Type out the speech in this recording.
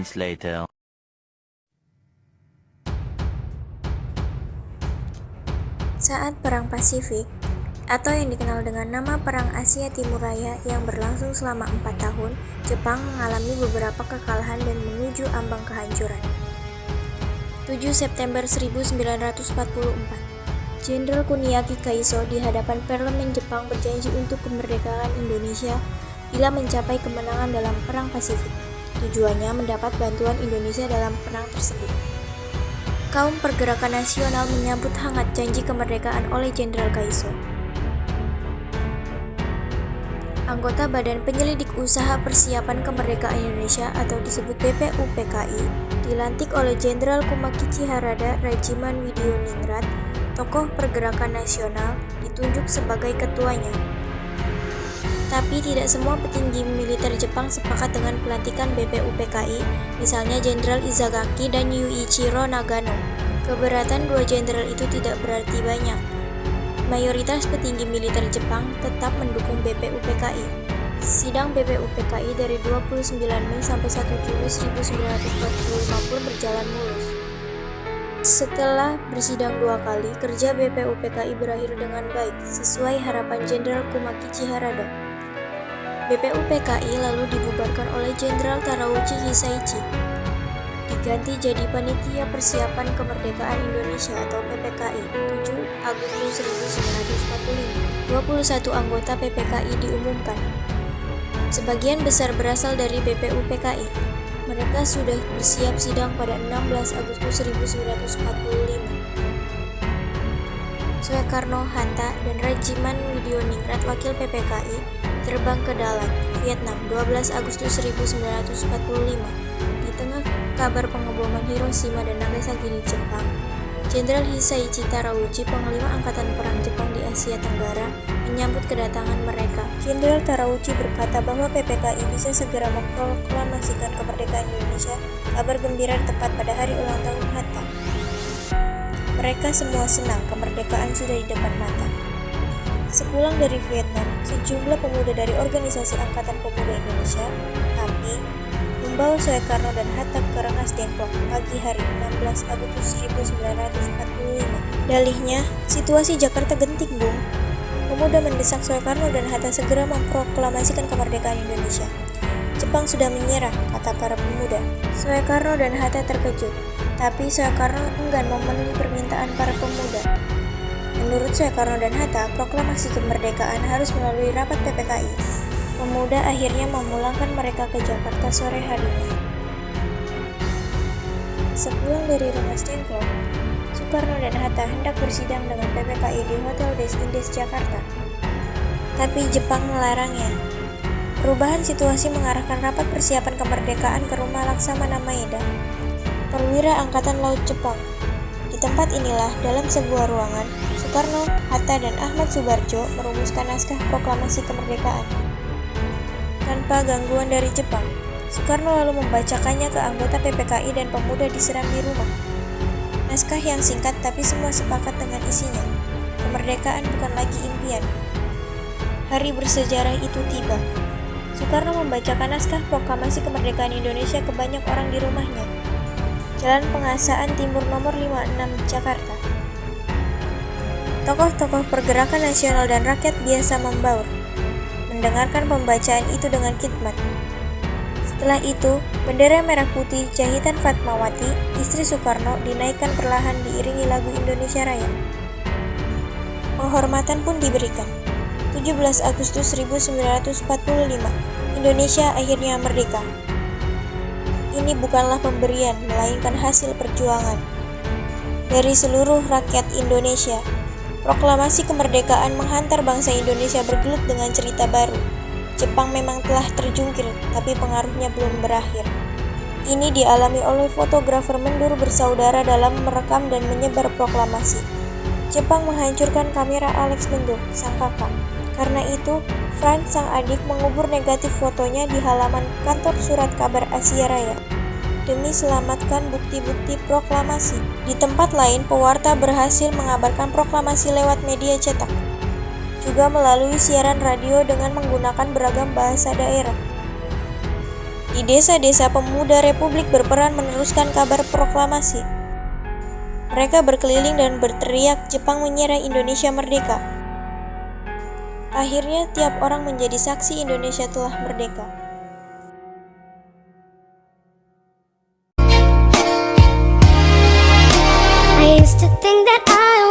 moments later. Saat Perang Pasifik, atau yang dikenal dengan nama Perang Asia Timur Raya yang berlangsung selama 4 tahun, Jepang mengalami beberapa kekalahan dan menuju ambang kehancuran. 7 September 1944, Jenderal Kuniaki Kaiso di hadapan parlemen Jepang berjanji untuk kemerdekaan Indonesia bila mencapai kemenangan dalam Perang Pasifik. Tujuannya mendapat bantuan Indonesia dalam perang tersebut. Kaum pergerakan nasional menyambut hangat janji kemerdekaan oleh Jenderal Kaiso. Anggota Badan Penyelidik Usaha Persiapan Kemerdekaan Indonesia atau disebut BPUPKI dilantik oleh Jenderal Kumakichi Harada Rajiman Widioningrat. Tokoh pergerakan nasional ditunjuk sebagai ketuanya. Tapi tidak semua petinggi militer Jepang sepakat dengan pelantikan BPUPKI, misalnya Jenderal Izagaki dan Yuichiro Nagano. Keberatan dua jenderal itu tidak berarti banyak. Mayoritas petinggi militer Jepang tetap mendukung BPUPKI. Sidang BPUPKI dari 29 Mei sampai 1 Juni 1945 pun berjalan mulus. Setelah bersidang 2 kali, kerja BPUPKI berakhir dengan baik, sesuai harapan Jenderal Kumakichi Harada. BPUPKI lalu dibubarkan oleh Jenderal Terauchi Hisaichi. Diganti jadi Panitia Persiapan Kemerdekaan Indonesia atau PPKI 7 Agustus 1945. 21 anggota PPKI diumumkan. Sebagian besar berasal dari BPUPKI. Mereka sudah bersiap sidang pada 16 Agustus 1945. Soekarno, Hatta, dan Rajiman Widioningrat wakil PPKI terbang ke Dalat, Vietnam 12 Agustus 1945. Di tengah kabar pengeboman Hiroshima dan Nagasaki di Jepang, Jenderal Hisaichi Terauchi, Panglima Angkatan Perang Jepang di Asia Tenggara, menyambut kedatangan mereka. Jenderal Terauchi berkata bahwa PPKI bisa segera memproklamasikan kemerdekaan Indonesia. Kabar gembira tepat pada hari ulang tahun Hatta. Mereka semua senang, kemerdekaan sudah di depan mata. Sepulang dari Vietnam, sejumlah pemuda dari Organisasi Angkatan Pemuda Indonesia, API, membawa Soekarno dan Hatta ke Rengas Dengklok pagi hari 16 Agustus 1945. Dalihnya, situasi Jakarta genting, Bung. Pemuda mendesak Soekarno dan Hatta segera memproklamasikan kemerdekaan Indonesia. Jepang sudah menyerah, kata para pemuda. Soekarno dan Hatta terkejut, tapi Soekarno enggan memenuhi permintaan para pemuda. Menurut Soekarno dan Hatta, proklamasi kemerdekaan harus melalui rapat PPKI. Pemuda akhirnya memulangkan mereka ke Jakarta sore harinya. Sepulang dari Rengas Dengklok, Soekarno dan Hatta hendak bersidang dengan PPKI di Hotel Des Indes Jakarta. Tapi Jepang melarangnya. Perubahan situasi mengarahkan rapat persiapan kemerdekaan ke rumah Laksamana Maeda, perwira Angkatan Laut Jepang. Di tempat inilah, dalam sebuah ruangan, Soekarno, Hatta, dan Ahmad Subarjo merumuskan naskah proklamasi kemerdekaan. Tanpa gangguan dari Jepang, Soekarno lalu membacakannya ke anggota PPKI dan pemuda di Serambi Rumah. Naskah yang singkat tapi semua sepakat dengan isinya. Kemerdekaan bukan lagi impian. Hari bersejarah itu tiba. Soekarno membacakan naskah proklamasi kemerdekaan Indonesia ke banyak orang di rumahnya. Jalan Pengasaan Timur nomor 56 Jakarta. Tokoh-tokoh pergerakan nasional dan rakyat biasa membaur, mendengarkan pembacaan itu dengan khidmat. Setelah itu, bendera merah putih jahitan Fatmawati, istri Soekarno, dinaikkan perlahan diiringi lagu Indonesia Raya. Penghormatan pun diberikan. 17 Agustus 1945, Indonesia akhirnya merdeka. Ini bukanlah pemberian, melainkan hasil perjuangan dari seluruh rakyat Indonesia. Proklamasi kemerdekaan menghantar bangsa Indonesia bergelut dengan cerita baru. Jepang memang telah terjungkir, tapi pengaruhnya belum berakhir. Ini dialami oleh fotografer Mendur bersaudara dalam merekam dan menyebar proklamasi. Jepang menghancurkan kamera Alex Mendur, sang kakak. Karena itu, Franz, sang adik, mengubur negatif fotonya di halaman kantor surat kabar Asia Raya demi selamatkan bukti-bukti proklamasi. Di tempat lain, pewarta berhasil mengabarkan proklamasi lewat media cetak, juga melalui siaran radio dengan menggunakan beragam bahasa daerah. Di desa-desa, pemuda Republik berperan meneruskan kabar proklamasi. Mereka berkeliling dan berteriak, "Jepang menyerah, Indonesia merdeka." Akhirnya tiap orang menjadi saksi Indonesia telah merdeka. I used to think that I